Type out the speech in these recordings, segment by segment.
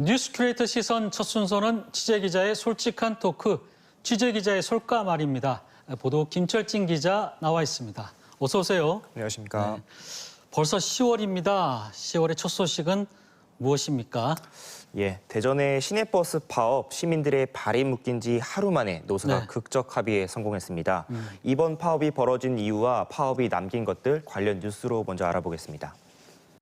뉴스 큐레이터 시선 첫 순서는 취재기자의 솔직한 토크, 취재기자의 솔까말입니다. 보도 김철진 기자 나와 있습니다. 어서 오세요. 안녕하십니까. 네. 벌써 10월입니다. 10월의 첫 소식은 무엇입니까? 예, 대전의 시내버스 파업, 시민들의 발이 묶인 지 하루 만에 노사가 네. 극적 합의에 성공했습니다. 이번 파업이 벌어진 이유와 파업이 남긴 것들 관련 뉴스로 먼저 알아보겠습니다.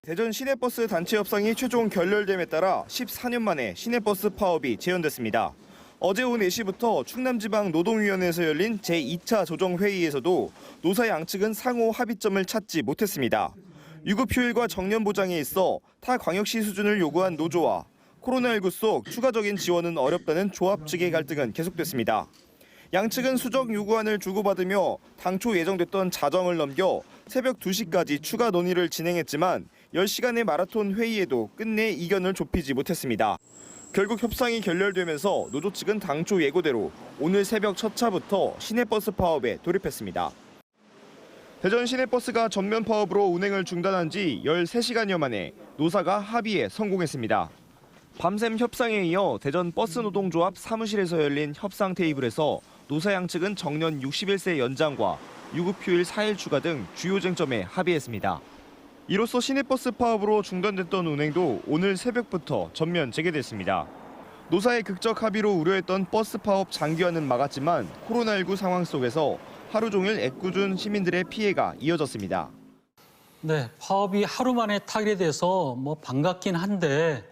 대전 시내버스 단체 협상이 최종 결렬됨에 따라 14년 만에 시내버스 파업이 재연됐습니다. 어제 오후 4시부터 충남지방노동위원회에서 열린 제2차 조정회의에서도 노사 양측은 상호 합의점을 찾지 못했습니다. 유급휴일과 정년보장에 있어 타 광역시 수준을 요구한 노조와 코로나19 속 추가적인 지원은 어렵다는 조합 측의 갈등은 계속됐습니다. 양측은 수정 요구안을 주고받으며 당초 예정됐던 자정을 넘겨 새벽 2시까지 추가 논의를 진행했지만 10시간의 마라톤 회의에도 끝내 이견을 좁히지 못했습니다. 결국 협상이 결렬되면서 노조 측은 당초 예고대로 오늘 새벽 첫 차부터 시내버스 파업에 돌입했습니다. 대전 시내버스가 전면 파업으로 운행을 중단한 지 13시간여 만에 노사가 합의에 성공했습니다. 밤샘 협상에 이어 대전 버스노동조합 사무실에서 열린 협상 테이블에서 노사 양측은 정년 61세 연장과 유급휴일 4일 추가 등 주요 쟁점에 합의했습니다. 이로써 시내버스 파업으로 중단됐던 운행도 오늘 새벽부터 전면 재개됐습니다. 노사의 극적 합의로 우려했던 버스 파업 장기화는 막았지만 코로나19 상황 속에서 하루 종일 애꿎은 시민들의 피해가 이어졌습니다. 네, 파업이 하루 만에 타결돼서 반갑긴 한데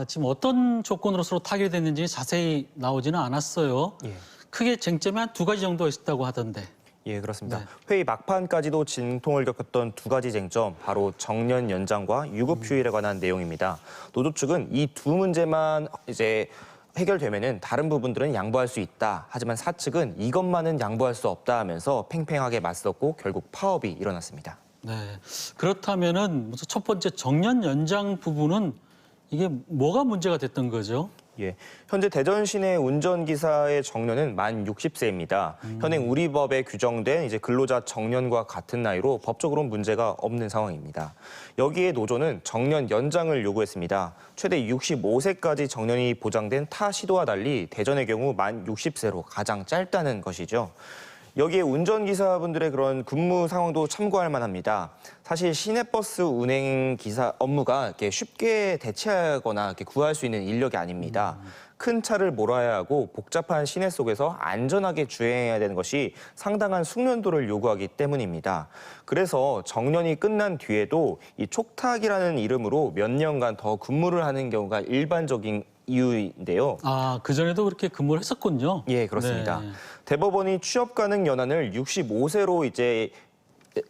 지금 어떤 조건으로 서로 타결됐는지 자세히 나오지는 않았어요. 예. 크게 쟁점이 한 2가지 정도 있었다고 하던데. 예, 그렇습니다. 네. 회의 막판까지도 진통을 겪었던 2가지 쟁점, 바로 정년 연장과 유급휴일에 관한 내용입니다. 노조 측은 이 2 문제만 이제 해결되면은 다른 부분들은 양보할 수 있다. 하지만 사측은 이것만은 양보할 수 없다 하면서 팽팽하게 맞섰고 결국 파업이 일어났습니다. 네, 그렇다면은 첫 번째 정년 연장 부분은 이게 뭐가 문제가 됐던 거죠? 예, 현재 대전 시내 운전기사의 정년은 만 60세입니다. 현행 우리 법에 규정된 이제 근로자 정년과 같은 나이로 법적으로 문제가 없는 상황입니다. 여기에 노조는 정년 연장을 요구했습니다. 최대 65세까지 정년이 보장된 타 시도와 달리 대전의 경우 만 60세로 가장 짧다는 것이죠. 여기에 운전기사분들의 그런 근무 상황도 참고할 만합니다. 사실 시내버스 운행 기사 업무가 이렇게 쉽게 대체하거나 이렇게 구할 수 있는 인력이 아닙니다. 큰 차를 몰아야 하고 복잡한 시내 속에서 안전하게 주행해야 되는 것이 상당한 숙련도를 요구하기 때문입니다. 그래서 정년이 끝난 뒤에도 이 촉탁이라는 이름으로 몇 년간 더 근무를 하는 경우가 일반적인 이유인데요. 아, 그전에도 그렇게 근무를 했었군요. 예, 그렇습니다. 네. 대법원이 취업 가능 연한을 65세로 이제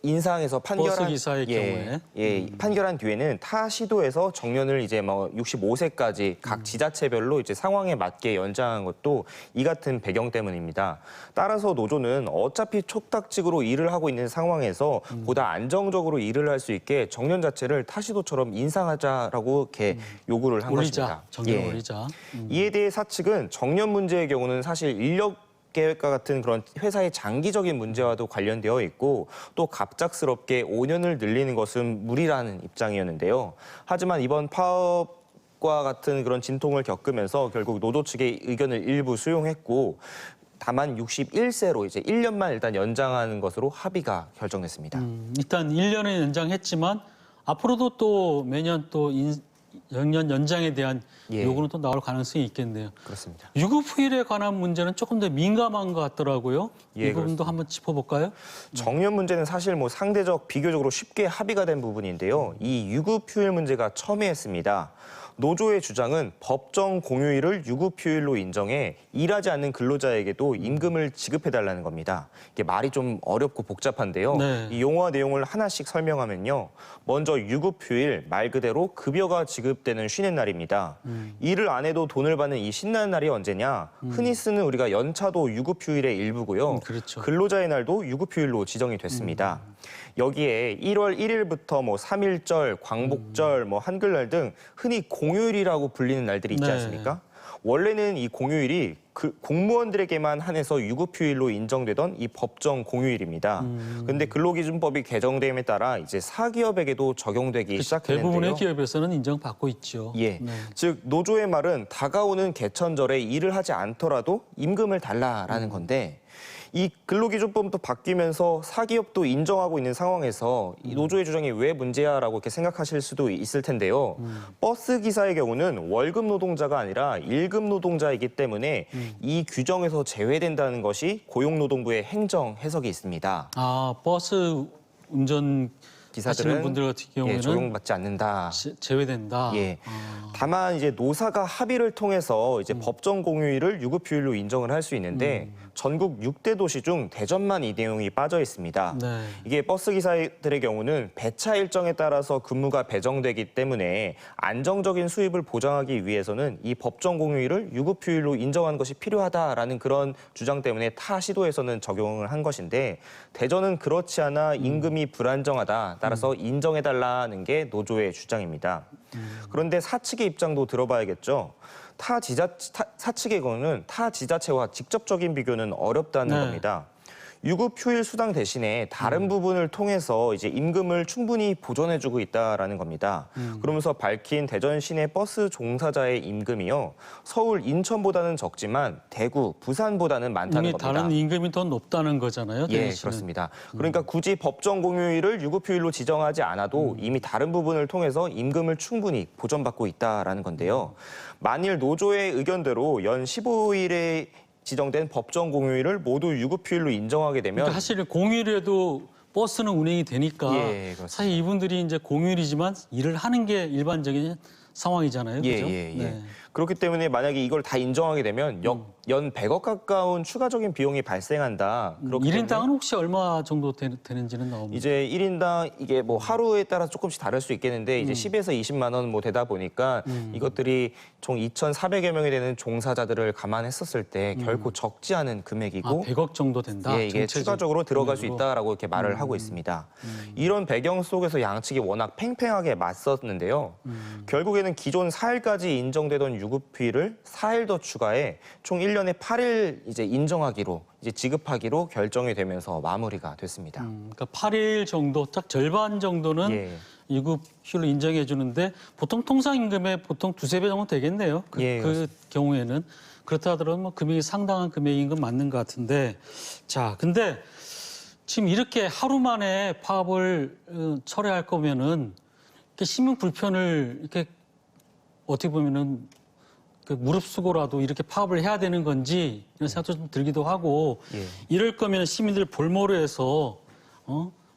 인상해서 판결한 버스 기사의 경우에. 판결한 뒤에는 타 시도에서 정년을 이제 65세까지 각 지자체별로 이제 상황에 맞게 연장한 것도 이 같은 배경 때문입니다. 따라서 노조는 어차피 촉탁직으로 일을 하고 있는 상황에서 보다 안정적으로 일을 할 수 있게 정년 자체를 타 시도처럼 인상하자라고 이렇게 요구를 한 것입니다. 정년 올리자. 이에 대해 사측은 정년 문제의 경우는 사실 인력 계획과 같은 그런 회사의 장기적인 문제와도 관련되어 있고 또 갑작스럽게 5년을 늘리는 것은 무리라는 입장이었는데요. 하지만 이번 파업과 같은 그런 진통을 겪으면서 결국 노조 측의 의견을 일부 수용했고 다만 61세로 이제 1년만 일단 연장하는 것으로 합의가 결정됐습니다. 일단 1년을 연장했지만 앞으로도 또 매년 또 정년 연장에 대한 요구는 또 나올 가능성이 있겠네요. 그렇습니다. 유급휴일에 관한 문제는 조금 더 민감한 것 같더라고요. 예, 이 부분도 한번 짚어볼까요? 정년 문제는 사실 상대적 비교적으로 쉽게 합의가 된 부분인데요. 이 유급휴일 문제가 첨예했습니다. 노조의 주장은 법정 공휴일을 유급휴일로 인정해 일하지 않는 근로자에게도 임금을 지급해달라는 겁니다. 이게 말이 좀 어렵고 복잡한데요. 네. 이 용어와 내용을 하나씩 설명하면요. 먼저 유급휴일, 말 그대로 급여가 지급되는 쉬는 날입니다. 일을 안 해도 돈을 받는 이 신나는 날이 언제냐? 흔히 쓰는 우리가 연차도 유급휴일의 일부고요. 그렇죠. 근로자의 날도 유급휴일로 지정이 됐습니다. 여기에 1월 1일부터 3.1절, 광복절, 한글날 등 흔히 공휴일이라고 불리는 날들이 있지 네. 않습니까? 원래는 이 공휴일이 그 공무원들에게만 한해서 유급휴일로 인정되던 이 법정 공휴일입니다. 그런데 근로기준법이 개정됨에 따라 이제 사기업에게도 적용되기 시작했는데요. 대부분의 기업에서는 인정받고 있죠. 예, 네. 즉 노조의 말은 다가오는 개천절에 일을 하지 않더라도 임금을 달라라는 건데 이 근로기준법도 바뀌면서 사기업도 인정하고 있는 상황에서 이 노조의 주장이 왜 문제야라고 이렇게 생각하실 수도 있을 텐데요. 버스 기사의 경우는 월급 노동자가 아니라 일급 노동자이기 때문에 이 규정에서 제외된다는 것이 고용노동부의 행정 해석이 있습니다. 아, 버스 운전 기사들은 하시는 분들 같은 경우에는 적용받지 않는다. 제외된다. 예. 다만 이제 노사가 합의를 통해서 이제 법정 공휴일을 유급휴일로 인정을 할 수 있는데 전국 6대 도시 중 대전만 이 내용이 빠져 있습니다. 네. 이게 버스 기사들의 경우는 배차 일정에 따라서 근무가 배정되기 때문에 안정적인 수입을 보장하기 위해서는 이 법정 공휴일을 유급휴일로 인정하는 것이 필요하다라는 그런 주장 때문에 타 시도에서는 적용을 한 것인데 대전은 그렇지 않아 임금이 불안정하다. 따라서 인정해달라는 게 노조의 주장입니다. 그런데 사측의 입장도 들어봐야겠죠. 사측의 경우는 타 지자체와 직접적인 비교는 어렵다는 네. 겁니다. 유급휴일 수당 대신에 다른 부분을 통해서 이제 임금을 충분히 보존해주고 있다라는 겁니다. 그러면서 밝힌 대전 시내 버스 종사자의 임금이요. 서울, 인천보다는 적지만 대구, 부산보다는 많다는 이미 겁니다. 다른 임금이 더 높다는 거잖아요. 예, 대신은. 그렇습니다. 그러니까 굳이 법정 공휴일을 유급휴일로 지정하지 않아도 이미 다른 부분을 통해서 임금을 충분히 보전받고 있다라는 건데요. 만일 노조의 의견대로 연 15일에 지정된 법정 공휴일을 모두 유급휴일로 인정하게 되면 그러니까 사실 공휴일에도 버스는 운행이 되니까 예, 그렇습니다. 사실 이분들이 이제 공휴일이지만 일을 하는 게 일반적인 상황이잖아요. 그렇죠? 네. 그렇기 때문에 만약에 이걸 다 인정하게 되면 연 100억 가까운 추가적인 비용이 발생한다. 그렇기 때문에 1인당은 혹시 얼마 정도 되는지는 나옵니다. 이제 1인당 이게 뭐 하루에 따라 조금씩 다를 수 있겠는데 이제 10에서 20만 원 뭐 되다 보니까 이것들이 총 2,400여 명이 되는 종사자들을 감안했었을 때 결코 적지 않은 금액이고 100억 정도 된다. 예, 이게 추가적으로 들어갈 수 금액으로. 있다라고 이렇게 말을 하고 있습니다. 이런 배경 속에서 양측이 워낙 팽팽하게 맞섰는데요. 결국에는 기존 4일까지 인정되던 유급휴일을 4일 더 추가해 총 1년에 8일 이제 인정하기로 이제 지급하기로 결정이 되면서 마무리가 됐습니다. 그러니까 8일 정도, 딱 절반 정도는 예. 유급휴일로 인정해 주는데 보통 통상 임금의 보통 두세 배 정도 되겠네요. 예, 그 경우에는 그렇다 하더라도 뭐 금액이 상당한 금액인 건 맞는 것 같은데 자, 근데 지금 이렇게 하루 만에 파업을 철회할 거면은 이렇게 시민 불편을 이렇게 어떻게 보면은 그 무릅쓰고라도 이렇게 파업을 해야 되는 건지 이런 생각도 좀 들기도 하고 예. 이럴 거면 시민들 볼모로 해서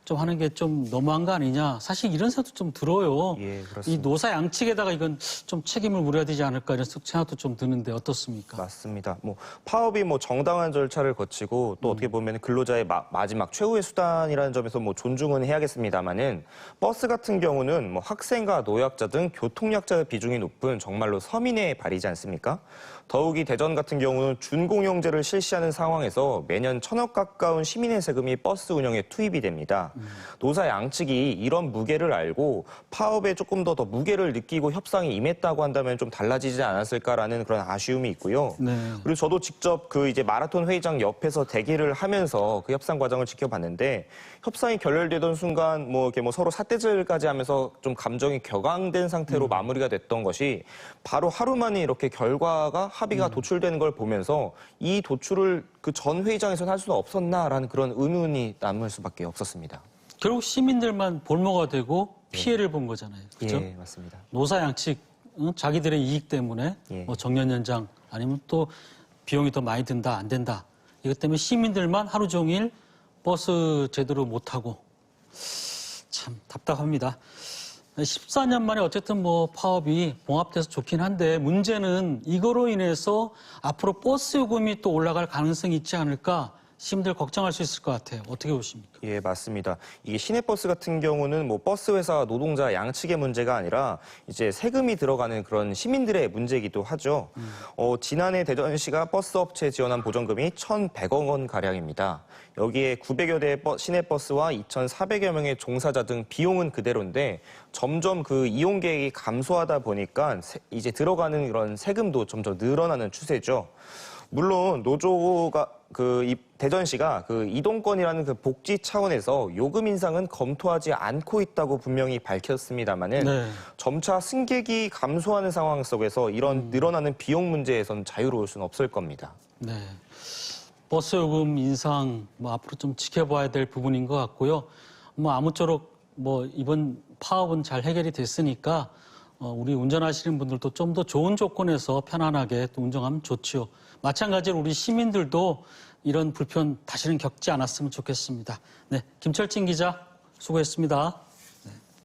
좀 하는 게 좀 너무한 거 아니냐. 사실 이런 생각도 좀 들어요. 예, 이 그렇습니다. 노사 양측에다가 이건 좀 책임을 물어야 되지 않을까 이런 생각도 좀 드는데 어떻습니까? 맞습니다. 뭐 파업이 뭐 정당한 절차를 거치고 또 어떻게 보면 근로자의 마지막 최후의 수단이라는 점에서 뭐 존중은 해야겠습니다만은 버스 같은 경우는 뭐 학생과 노약자 등 교통약자의 비중이 높은 정말로 서민의 발이지 않습니까? 더욱이 대전 같은 경우는 준공영제를 실시하는 상황에서 매년 1,000억 가까운 시민의 세금이 버스 운영에 투입이 됩니다. 노사 양측이 이런 무게를 알고 파업에 조금 더 무게를 느끼고 협상에 임했다고 한다면 좀 달라지지 않았을까라는 그런 아쉬움이 있고요. 네. 그리고 저도 직접 그 이제 마라톤 회의장 옆에서 대기를 하면서 그 협상 과정을 지켜봤는데 협상이 결렬되던 순간 뭐 이렇게 뭐 서로 삿대질까지 하면서 좀 감정이 격앙된 상태로 마무리가 됐던 것이 바로 하루 만에 이렇게 결과가 합의가 도출되는 걸 보면서 이 도출을 그 전 회의장에서는 할 수는 없었나라는 그런 의문이 남을 수밖에 없었습니다. 결국 시민들만 볼모가 되고 피해를 본 거잖아요. 그렇죠? 예, 맞습니다. 노사 양측 자기들의 이익 때문에 예. 뭐 정년 연장 아니면 또 비용이 더 많이 든다 안 된다 이것 때문에 시민들만 하루 종일 버스 제대로 못 타고 참 답답합니다. 14년 만에 어쨌든 뭐 파업이 봉합돼서 좋긴 한데 문제는 이거로 인해서 앞으로 버스 요금이 또 올라갈 가능성이 있지 않을까 시민들 걱정할 수 있을 것 같아요. 어떻게 보십니까? 예, 맞습니다. 이게 시내버스 같은 경우는 뭐 버스 회사 노동자 양측의 문제가 아니라 이제 세금이 들어가는 그런 시민들의 문제이기도 하죠. 지난해 대전시가 버스 업체에 지원한 보전금이 1,100억 원 가량입니다. 여기에 900여 대 시내버스와 2,400여 명의 종사자 등 비용은 그대로인데 점점 그 이용 계획이 감소하다 보니까 이제 들어가는 그런 세금도 점점 늘어나는 추세죠. 물론 노조가 이 대전시가 이동권이라는 복지 차원에서 요금 인상은 검토하지 않고 있다고 분명히 밝혔습니다만은 네. 점차 승객이 감소하는 상황 속에서 이런 늘어나는 비용 문제에선 자유로울 수는 없을 겁니다. 네. 버스 요금 인상 앞으로 좀 지켜봐야 될 부분인 것 같고요. 아무쪼록 이번 파업은 잘 해결이 됐으니까 우리 운전하시는 분들도 좀 더 좋은 조건에서 편안하게 또 운전하면 좋지요. 마찬가지로 우리 시민들도 이런 불편 다시는 겪지 않았으면 좋겠습니다. 네, 김철진 기자 수고했습니다.